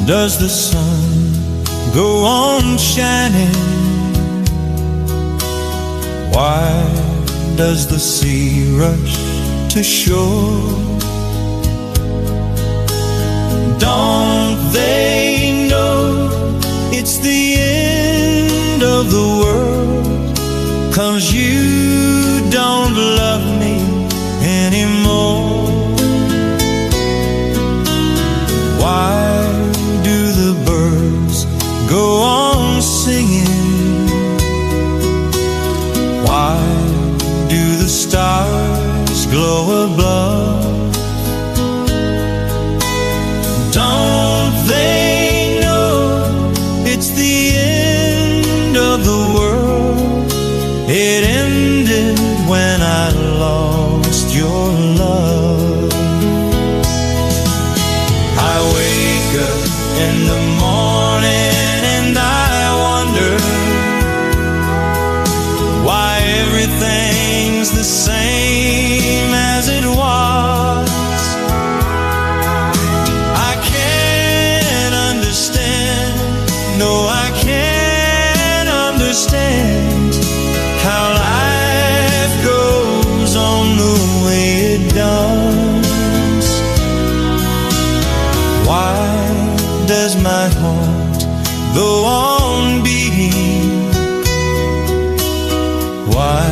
does the sun go on shining? Why does the sea rush to shore? Don't they know it's the end of the world? 'Cause you don't love me anymore. Why do the birds go on singing? Why do the stars glow above? Don't they know it's the end of the world? It ended when I lost your love. I wake up in the morning and I wonder why everything's the same as it was. I can't understand, no I can't understand how life goes on the way it does. Why does my heart go on beating? Why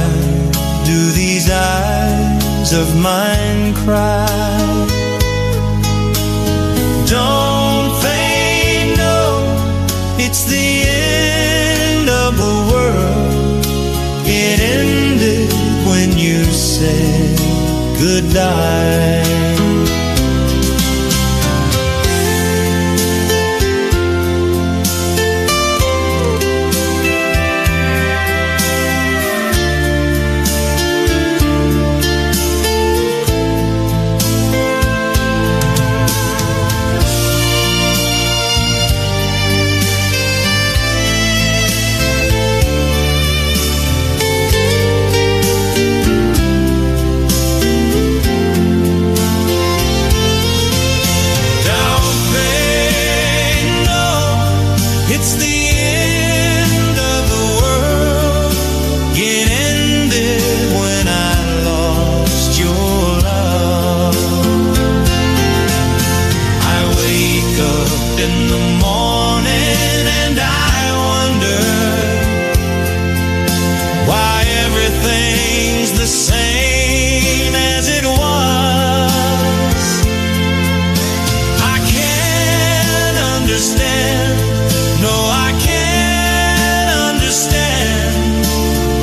do these eyes of mine cry? Don't they know it's the end of the world? It ended when you said goodbye. It's the end of the world. It ended when I lost your love. I wake up in the morning and I wonder why everything's the same as it was. I can't understand, no, I can't understand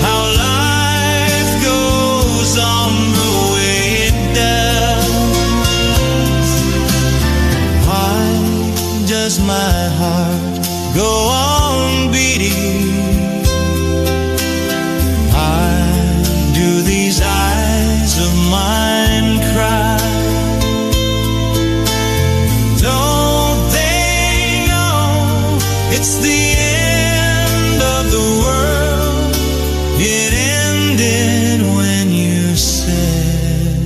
how life goes on the way it does. Why does my heart go on beating? Why do these eyes of mine cry? Don't they know it's the end of the world? It ended when you said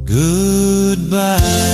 goodbye.